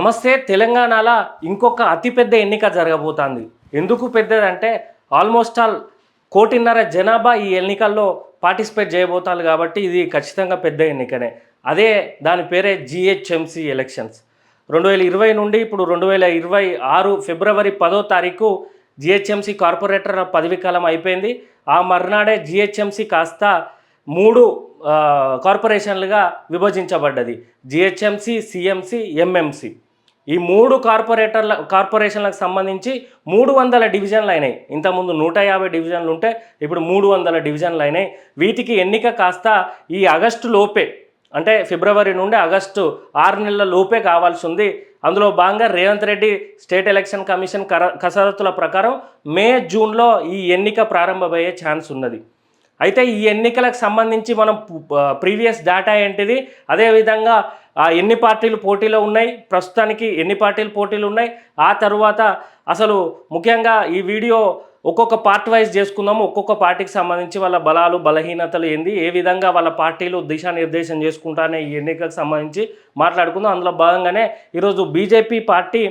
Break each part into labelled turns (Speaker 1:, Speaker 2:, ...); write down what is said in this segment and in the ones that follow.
Speaker 1: నమస్తే తెలంగాణలో ఇంకొక అతిపెద్ద ఎన్నిక జరగబోతోంది. ఎందుకు పెద్దదంటే ఆల్మోస్ట్ ఆల్ 1.5 కోటి జనాభా ఈ ఎన్నికల్లో పార్టిసిపేట్ చేయబోతారు కాబట్టి ఇది ఖచ్చితంగా పెద్ద ఎన్నికనే. అదే దాని పేరే జీహెచ్ఎంసీ ఎలక్షన్స్. 2020 నుండి ఇప్పుడు 2026 ఫిబ్రవరి 10వ తారీఖు జీహెచ్ఎంసీ కార్పొరేటర్ పదవీ కాలం అయిపోయింది. ఆ మర్నాడే జీహెచ్ఎంసీ కాస్త 3 కార్పొరేషన్లుగా విభజించబడ్డది. GHMC, CMC, MMC. ఈ 3 కార్పొరేషన్లకు సంబంధించి 300 డివిజన్లు అయినాయి. ఇంతకుముందు 150 డివిజన్లు ఉంటే ఇప్పుడు 300 డివిజన్లు అయినాయి. వీటికి ఎన్నిక కాస్త ఈ ఆగస్టు లోపే, అంటే ఫిబ్రవరి నుండి ఆగస్టు 6 నెలల లోపే కావాల్సి ఉంది. అందులో భాగంగా Revanth Reddy state election commission కసరత్తుల ప్రకారం మే, జూన్లో ఈ ఎన్నిక ప్రారంభమయ్యే ఛాన్స్ ఉన్నది. అయితే ఈ ఎన్నికలకు సంబంధించి మనం ప్రీవియస్ డేటా ఏంటిది, అదేవిధంగా ఎన్ని పార్టీలు పోటీలో ఉన్నాయి, ప్రస్తుతానికి ఎన్ని పార్టీలు పోటీలు ఉన్నాయి, ఆ తర్వాత అసలు ముఖ్యంగా ఈ వీడియో ఒక్కొక్క పార్ట్ వైజ్ చేసుకుందాము. ఒక్కొక్క పార్టీకి సంబంధించి వాళ్ళ బలాలు బలహీనతలు ఏంది, ఏ విధంగా వాళ్ళ పార్టీలు దిశానిర్దేశం చేసుకుంటానే ఈ ఎన్నికలకు సంబంధించి మాట్లాడుకుందాం. అందులో భాగంగానే ఈరోజు బీజేపీ పార్టీ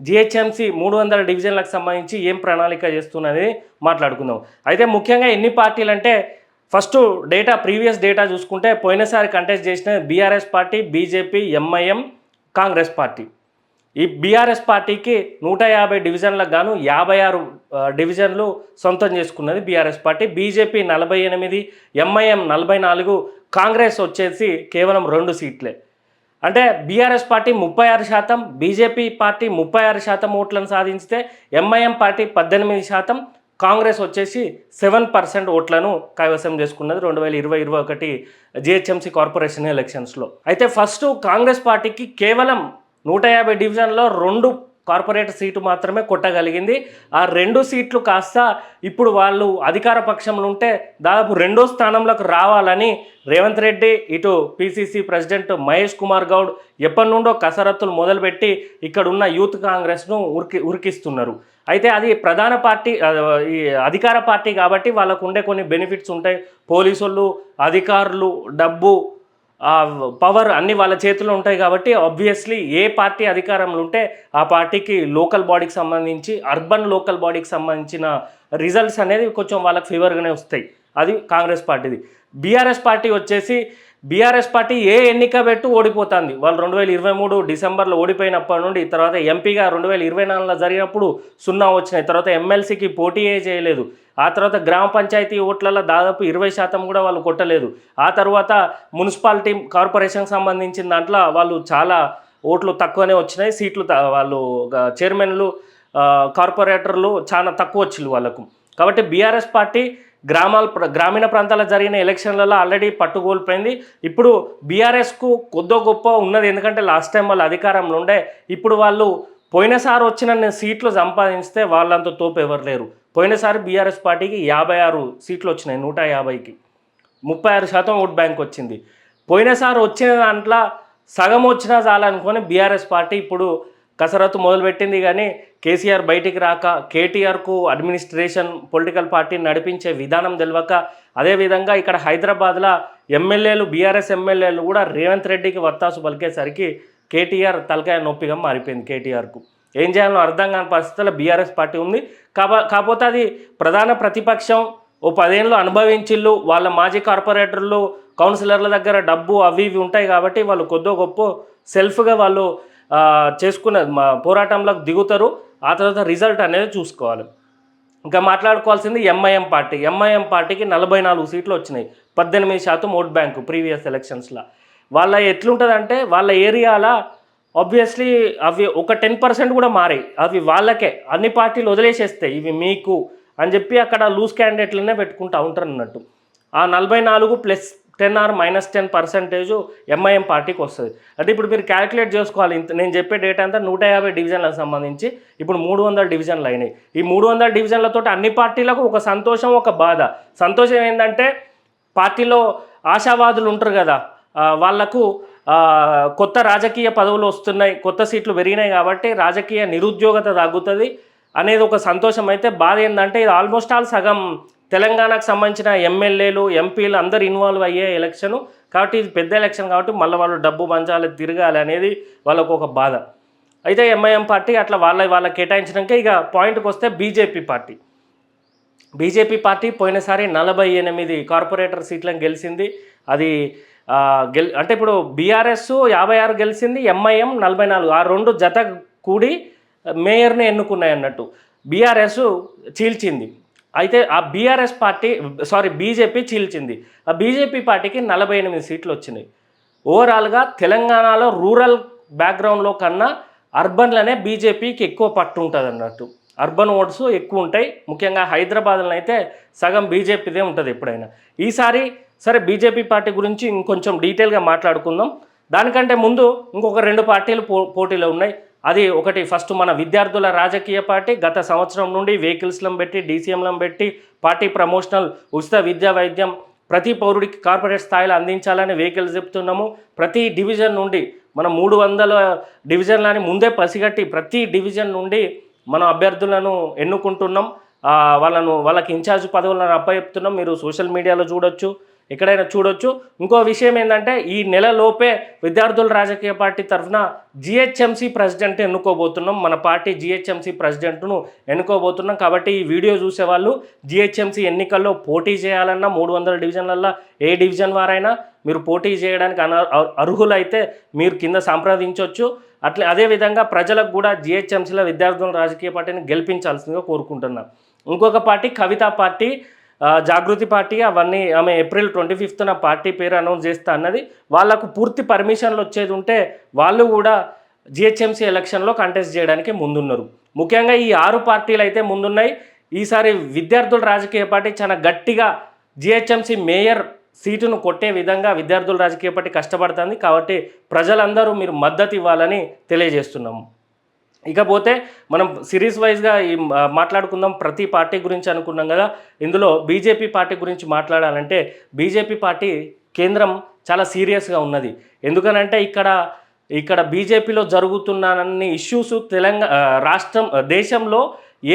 Speaker 1: జీహెచ్ఎంసీ 300 డివిజన్లకు సంబంధించి ఏం ప్రణాళిక చేస్తున్నది మాట్లాడుకుందాం. అయితే ముఖ్యంగా ఎన్ని పార్టీలు అంటే ఫస్ట్ ప్రీవియస్ డేటా చూసుకుంటే పోయినసారి కంటెస్ట్ చేసిన BRS party, BJP, MIM, Congress party. ఈ బీఆర్ఎస్ పార్టీకి 150 డివిజన్లకు గాను 56 డివిజన్లు సొంతం చేసుకున్నది BRS party. BJP 48, MIM 44, Congress వచ్చేసి కేవలం 2 సీట్లే. అంటే బీఆర్ఎస్ పార్టీ 36%, బీజేపీ పార్టీ 36% ఓట్లను సాధించితే ఎంఐఎం పార్టీ 18%, కాంగ్రెస్ వచ్చేసి 7% ఓట్లను కైవసం చేసుకున్నది 2020-21 జీహెచ్ఎంసీ కార్పొరేషన్ ఎలక్షన్స్లో. అయితే ఫస్ట్ కాంగ్రెస్ పార్టీకి కేవలం 150 డివిజన్లో 2 కార్పొరేటర్ సీటు మాత్రమే కొట్టగలిగింది. ఆ 2 సీట్లు కాస్త ఇప్పుడు వాళ్ళు అధికార పక్షంలో ఉంటే దాదాపు 2వ స్థానంలోకి రావాలని రేవంత్ రెడ్డి, ఇటు పిసిసి ప్రెసిడెంట్ మహేష్ కుమార్ గౌడ్ ఎప్పటి నుండో కసరత్తులు మొదలుపెట్టి ఇక్కడ ఉన్న యూత్ కాంగ్రెస్ను ఉరికిస్తున్నారు. అయితే అది ప్రధాన పార్టీ, ఈ అధికార పార్టీ కాబట్టి వాళ్ళకు ఉండే కొన్ని బెనిఫిట్స్ ఉంటాయి. పోలీసులు, అధికారులు, డబ్బు, పవర్ అన్నీ వాళ్ళ చేతిలో ఉంటాయి కాబట్టి ఆబ్వియస్లీ ఏ పార్టీ అధికారంలో ఉంటే ఆ పార్టీకి లోకల్ బాడీకి సంబంధించి, అర్బన్ లోకల్ బాడీకి సంబంధించిన రిజల్ట్స్ అనేది కొంచెం వాళ్ళకి ఫేవర్గానే వస్తాయి. అది కాంగ్రెస్ పార్టీది. బీఆర్ఎస్ పార్టీ ఏ ఎన్నిక పెట్టు ఓడిపోతుంది. వాళ్ళు 2023 డిసెంబర్లో ఓడిపోయినప్పటి నుండి తర్వాత ఎంపీగా 2024లో జరిగినప్పుడు 0 వచ్చినాయి. తర్వాత ఎమ్మెల్సీకి పోటీయే చేయలేదు. ఆ తర్వాత గ్రామ పంచాయతీ ఓట్లలో దాదాపు 20% కూడా వాళ్ళు కొట్టలేదు. ఆ తర్వాత మున్సిపాలిటీ కార్పొరేషన్కి సంబంధించిన దాంట్లో వాళ్ళు చాలా ఓట్లు తక్కువనే వచ్చినాయి. సీట్లు వాళ్ళు చైర్మన్లు, కార్పొరేటర్లు చాలా తక్కువ వచ్చింది వాళ్ళకు. కాబట్టి బీఆర్ఎస్ పార్టీ గ్రామీణ ప్రాంతాల్లో జరిగిన ఎలక్షన్లలో ఆల్రెడీ పట్టుకోల్పోయింది. ఇప్పుడు బీఆర్ఎస్కు కొద్దో గొప్ప ఉన్నది, ఎందుకంటే లాస్ట్ టైం వాళ్ళు అధికారంలో ఉండే. ఇప్పుడు వాళ్ళు పోయినసారి వచ్చిన సీట్లు సంపాదించితే వాళ్ళంతా తోపు ఎవరు లేరు. పోయినసారి బీఆర్ఎస్ పార్టీకి 56 సీట్లు వచ్చినాయి 150కి, 36% ఓట్ బ్యాంక్ వచ్చింది. పోయినసారి వచ్చిన దాంట్లో సగం వచ్చినా చాలనుకొని బీఆర్ఎస్ పార్టీ ఇప్పుడు కసరత్తు మొదలుపెట్టింది. కానీ కేసీఆర్ బయటికి రాక, కేటీఆర్కు అడ్మినిస్ట్రేషన్ పొలిటికల్ పార్టీని నడిపించే విధానం తెలియక, అదేవిధంగా ఇక్కడ హైదరాబాద్లో ఎమ్మెల్యేలు, బీఆర్ఎస్ ఎమ్మెల్యేలు కూడా రేవంత్ రెడ్డికి వత్తాసు పలికేసరికి కేటీఆర్ తలకాయ నొప్పిగా మారిపోయింది. కేటీఆర్కు ఏం చేయాలో అర్థం కాని పరిస్థితుల్లో బీఆర్ఎస్ పార్టీ ఉంది. కాకపోతే అది ప్రధాన ప్రతిపక్షం, ఓ 10 ఏళ్ళు అనుభవించిళ్ళు, వాళ్ళ మాజీ కార్పొరేటర్లు, కౌన్సిలర్ల దగ్గర డబ్బు అవి ఇవి ఉంటాయి కాబట్టి వాళ్ళు కొద్దో గొప్ప సెల్ఫ్గా వాళ్ళు చేసుకున్న పోరాటంలోకి దిగుతారు. ఆ తర్వాత రిజల్ట్ అనేది చూసుకోవాలి. ఇంకా మాట్లాడుకోవాల్సింది ఎంఐఎం పార్టీకి 44 సీట్లు వచ్చినాయి, 18% ఓట్ బ్యాంకు ప్రీవియస్ ఎలక్షన్స్లో. వాళ్ళ ఎట్లుంటుందంటే వాళ్ళ ఏరియాలో ఆబ్వియస్లీ అవి ఒక 10% కూడా మారాయి. అవి వాళ్ళకే, అన్ని పార్టీలు వదిలేసేస్తాయి ఇవి మీకు అని చెప్పి అక్కడ లూజ్ క్యాండిడేట్లనే పెట్టుకుంటూ ఉంటారు అన్నట్టు. ఆ 44 + 10 or -10% ఎంఐఎం పార్టీకి వస్తుంది. అంటే ఇప్పుడు మీరు క్యాలిక్యులేట్ చేసుకోవాలి. నేను చెప్పే డేటా అంతా 150 డివిజన్లకు సంబంధించి ఇప్పుడు 300 డివిజన్లు అయినాయి. ఈ 300 డివిజన్లతో అన్ని పార్టీలకు ఒక సంతోషం, ఒక బాధ. సంతోషం ఏంటంటే పార్టీలో ఆశావాదులు ఉంటారు కదా, వాళ్లకు కొత్త రాజకీయ పదవులు వస్తున్నాయి, కొత్త సీట్లు పెరిగినాయి కాబట్టి రాజకీయ నిరుద్యోగత తగ్గుతుంది అనేది ఒక సంతోషం. అయితే బాధ ఏంటంటే ఇది ఆల్మోస్ట్ ఆల్ సగం తెలంగాణకు సంబంధించిన ఎమ్మెల్యేలు, ఎంపీలు అందరూ ఇన్వాల్వ్ అయ్యే ఎలక్షను కాబట్టి ఇది పెద్ద ఎలక్షన్ కాబట్టి మళ్ళీ వాళ్ళు డబ్బు పంచాలి, తిరగాలి అనేది వాళ్ళకు ఒక బాధ. అయితే ఎంఐఎం పార్టీ అట్లా వాళ్ళ కేటాయించినాక ఇక పాయింట్కి వస్తే బీజేపీ పార్టీ పోయినసారి 48 కార్పొరేటర్ సీట్లను గెలిచింది. అది అంటే ఇప్పుడు బీఆర్ఎస్ 56 గెలిచింది, ఎంఐఎం 44. ఆ రెండు జత కూడి మేయర్ని ఎన్నుకున్నాయి అన్నట్టు. బీఆర్ఎస్ చీల్చింది. అయితే ఆ బీజేపీ చీల్చింది. ఆ బీజేపీ పార్టీకి 48 సీట్లు వచ్చినాయి. ఓవరాల్గా తెలంగాణలో రూరల్ బ్యాక్గ్రౌండ్లో కన్నా అర్బన్లోనే బీజేపీకి ఎక్కువ పట్టు ఉంటుంది అన్నట్టు. అర్బన్ ఓట్స్ ఎక్కువ ఉంటాయి. ముఖ్యంగా హైదరాబాద్లో అయితే సగం బీజేపీదే ఉంటుంది ఎప్పుడైనా. ఈసారి సరే బీజేపీ పార్టీ గురించి ఇంకొంచెం డీటెయిల్గా మాట్లాడుకుందాం. దానికంటే ముందు ఇంకొక 2 పార్టీలు పోటీలో ఉన్నాయి. అది ఒకటి ఫస్ట్ మన విద్యార్థుల రాజకీయ పార్టీ. గత సంవత్సరం నుండి వెహికల్స్లను పెట్టి డీసీఎంలను పెట్టి పార్టీ ప్రమోషనల్ ఉచిత విద్యా వైద్యం ప్రతి పౌరుడికి కార్పొరేట్ స్థాయిలో అందించాలని వెహికల్స్ చెప్తున్నాము. ప్రతి డివిజన్ నుండి మనం 300 డివిజన్లని ముందే పసిగట్టి ప్రతి డివిజన్ నుండి మనం అభ్యర్థులను ఎన్నుకుంటున్నాం. వాళ్ళకి ఇన్ఛార్జ్ పదవులను అప్పచెప్తున్నాం. మీరు సోషల్ మీడియాలో చూడొచ్చు, ఎక్కడైనా చూడొచ్చు. ఇంకో విషయం ఏంటంటే ఈ నెలలోపే విద్యార్థుల రాజకీయ పార్టీ తరఫున జిహెచ్ఎంసీ ప్రెసిడెంట్ ఎన్నుకోబోతున్నాం. మన పార్టీ జిహెచ్ఎంసీ ప్రెసిడెంట్ను ఎన్నుకోబోతున్నాం. కాబట్టి ఈ వీడియో చూసేవాళ్ళు జిహెచ్ఎంసీ ఎన్నికల్లో పోటీ చేయాలన్నా 300 డివిజన్లలో ఏ డివిజన్ వారైనా మీరు పోటీ చేయడానికి అర్హులైతే మీరు కింద సంప్రదించవచ్చు. అదేవిధంగా ప్రజలకు కూడా జిహెచ్ఎంసీలో విద్యార్థుల రాజకీయ పార్టీని గెలిపించాల్సిందిగా కోరుకుంటున్నాం. ఇంకొక పార్టీ కవిత పార్టీ, జాగృతి పార్టీ. అవన్నీ ఆమె ఏప్రిల్ 25న పార్టీ పేరు అనౌన్స్ చేస్తా అన్నది. వాళ్ళకు పూర్తి పర్మిషన్లు వచ్చేది ఉంటే వాళ్ళు కూడా జిహెచ్ఎంసీ ఎలక్షన్లో కంటెస్ట్ చేయడానికి ముందున్నారు. ముఖ్యంగా ఈ 6 పార్టీలు అయితే ముందున్నాయి. ఈసారి విద్యార్థుల రాజకీయ పార్టీ చాలా గట్టిగా జిహెచ్ఎంసీ మేయర్ సీటును కొట్టే విధంగా విద్యార్థుల రాజకీయ పార్టీ కష్టపడుతుంది. కాబట్టి ప్రజలందరూ మీరు మద్దతు ఇవ్వాలని తెలియజేస్తున్నాము. ఇకపోతే మనం సిరీస్ వైజ్గా మాట్లాడుకుందాం. ప్రతి పార్టీ గురించి అనుకున్నాం కదా, ఇందులో బీజేపీ పార్టీ గురించి మాట్లాడాలంటే బీజేపీ పార్టీ కేంద్రం చాలా సీరియస్గా ఉన్నది. ఎందుకనంటే ఇక్కడ బీజేపీలో జరుగుతున్న ఇష్యూస్ దేశంలో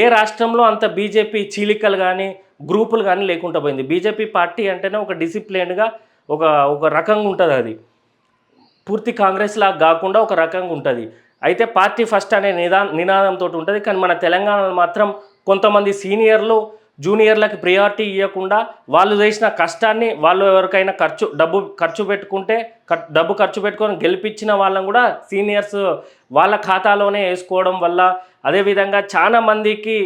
Speaker 1: ఏ రాష్ట్రంలో అంత బీజేపీ చీలికలు కానీ గ్రూపులు కానీ లేకుండా పోయింది. బీజేపీ పార్టీ అంటేనే ఒక డిసిప్లిన్డ్గా ఒక రకంగా ఉంటుంది. అది పూర్తి కాంగ్రెస్ లాగా కాకుండా ఒక రకంగా ఉంటుంది. అయితే పార్టీ ఫస్ట్ అనే నినాదంతో ఉంటుంది. కానీ మన తెలంగాణలో మాత్రం కొంతమంది సీనియర్లు జూనియర్లకి ప్రియారిటీ ఇవ్వకుండా వాళ్ళు చేసిన కష్టాన్ని వాళ్ళు ఎవరికైనా డబ్బు ఖర్చు పెట్టుకొని గెలిపించిన వాళ్ళని కూడా సీనియర్స్ వాళ్ళ ఖాతాలోనే వేసుకోవడం వల్ల, అదేవిధంగా చాలా మందికి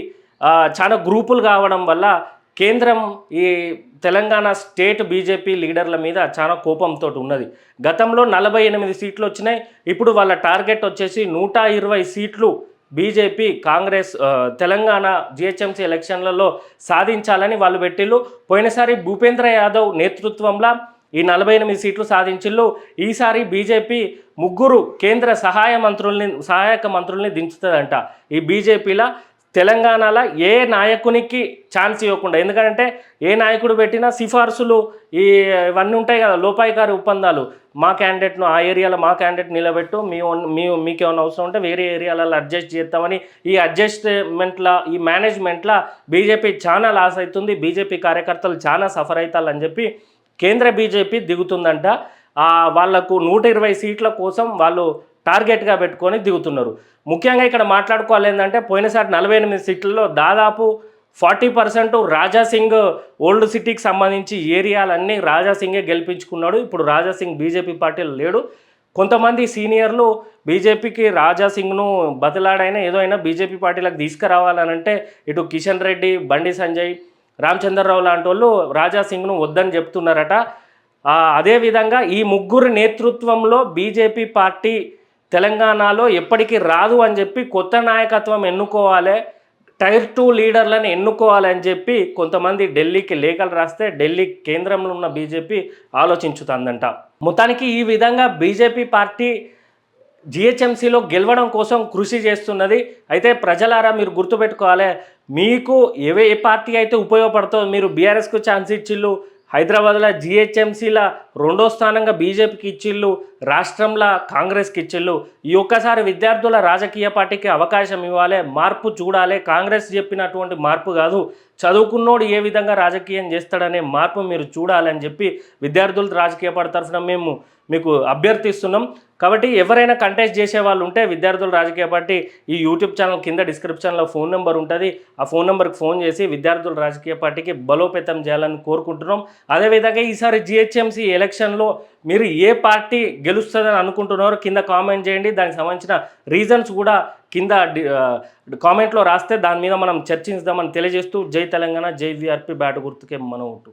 Speaker 1: చాలా గ్రూపులు కావడం వల్ల కేంద్రం ఈ తెలంగాణ స్టేట్ బీజేపీ లీడర్ల మీద చాలా కోపంతో ఉన్నది. గతంలో 48 సీట్లు వచ్చినాయి. ఇప్పుడు వాళ్ళ టార్గెట్ వచ్చేసి 120 సీట్లు బీజేపీ కాంగ్రెస్ తెలంగాణ జిహెచ్ఎంసీ ఎలక్షన్లలో సాధించాలని వాళ్ళు పెట్టిళ్ళు. పోయినసారి భూపేంద్ర యాదవ్ నేతృత్వంలో ఈ 48 సీట్లు సాధించిళ్ళు. ఈసారి బీజేపీ 3 కేంద్ర సహాయక మంత్రుల్ని దించుతుందంట. ఈ బీజేపీలో తెలంగాణలో ఏ నాయకునికి ఛాన్స్ ఇవ్వకుండా, ఎందుకంటే ఏ నాయకుడు పెట్టినా సిఫార్సులు ఇవన్నీ ఉంటాయి కదా, లోపాయికారి ఒప్పందాలు. మా క్యాండిడేట్ను ఆ ఏరియాలో మా క్యాండిడేట్ నిలబెట్టు, మీకేమైనా అవసరం ఉంటే వేరే ఏరియాలలో అడ్జస్ట్ చేస్తామని ఈ అడ్జస్ట్మెంట్ల ఈ మేనేజ్మెంట్లో బీజేపీ చాలా లాస్ అవుతుంది. బీజేపీ కార్యకర్తలు చాలా సఫర్ అవుతారని చెప్పి కేంద్ర బీజేపీ దిగుతుందంట. వాళ్లకు 120 సీట్ల కోసం వాళ్ళు టార్గెట్గా పెట్టుకొని దిగుతున్నారు. ముఖ్యంగా ఇక్కడ మాట్లాడుకోవాలి ఏంటంటే పోయినసారి 48 సీట్లలో దాదాపు 40% రాజాసింగ్ ఓల్డ్ సిటీకి సంబంధించి ఏరియాలన్నీ రాజాసింగే గెలిపించుకున్నాడు. ఇప్పుడు రాజాసింగ్ బీజేపీ పార్టీలో లేడు. కొంతమంది సీనియర్లు బీజేపీకి రాజాసింగ్ను బతిలాడైనా ఏదో అయినా బీజేపీ పార్టీలకు తీసుకురావాలనంటే ఇటు కిషన్ రెడ్డి, బండి సంజయ్, రామచంద్రరావు లాంటి వాళ్ళు రాజాసింగ్ను వద్దని చెప్తున్నారట. అదేవిధంగా ఈ 3 నేతృత్వంలో బీజేపీ పార్టీ తెలంగాణలో ఎప్పటికీ రాదు అని చెప్పి కొత్త నాయకత్వం ఎన్నుకోవాలి, టైర్ 2 లీడర్లను ఎన్నుకోవాలని చెప్పి కొంతమంది ఢిల్లీకి లేఖలు రాస్తే ఢిల్లీ కేంద్రంలో ఉన్న బీజేపీ ఆలోచించుతుందంట. మొత్తానికి ఈ విధంగా బీజేపీ పార్టీ జిహెచ్ఎంసీలో గెలవడం కోసం కృషి చేస్తున్నది. అయితే ప్రజలారా మీరు గుర్తుపెట్టుకోవాలి, మీకు ఏ పార్టీ అయితే ఉపయోగపడుతుందో మీరు బీఆర్ఎస్కు ఛాన్స్ ఇచ్చిళ్ళు, హైదరాబాద్లో జిహెచ్ఎంసీల 2వ స్థానంగా బీజేపీకి ఇచ్చిళ్ళు, రాష్ట్రంలో కాంగ్రెస్కి ఇచ్చిళ్ళు. ఈ ఒక్కసారి విద్యార్థుల రాజకీయ పార్టీకి అవకాశం ఇవ్వాలి, మార్పు చూడాలి. కాంగ్రెస్ చెప్పినటువంటి మార్పు కాదు, చదువుకున్నోడు ఏ విధంగా రాజకీయం చేస్తాడనే మార్పు మీరు చూడాలని చెప్పి విద్యార్థుల రాజకీయ పార్టీ తరఫున మేము మీకు అభ్యర్థిస్తున్నాం. కాబట్టి ఎవరైనా కంటెస్ట్ చేసే వాళ్ళు ఉంటే విద్యార్థుల రాజకీయ పార్టీ ఈ యూట్యూబ్ ఛానల్ కింద డిస్క్రిప్షన్లో ఫోన్ నెంబర్ ఉంటుంది. ఆ ఫోన్ నెంబర్కి ఫోన్ చేసి విద్యార్థుల రాజకీయ పార్టీకి బలోపేతం చేయాలని కోరుకుంటున్నాం. అదేవిధంగా ఈసారి జిహెచ్ఎంసీ ఎలక్షన్లో మీరు ఏ పార్టీ గెలుస్తుందని అనుకుంటున్నారో కింద కామెంట్ చేయండి. దానికి సంబంధించిన రీజన్స్ కూడా కింద కామెంట్లో రాస్తే దాని మీద మనం చర్చించుదామని తెలియజేస్తూ జై తెలంగాణ, జై వీఆర్పీ, బ్యాట్ గుర్తుకే మన ఓటు.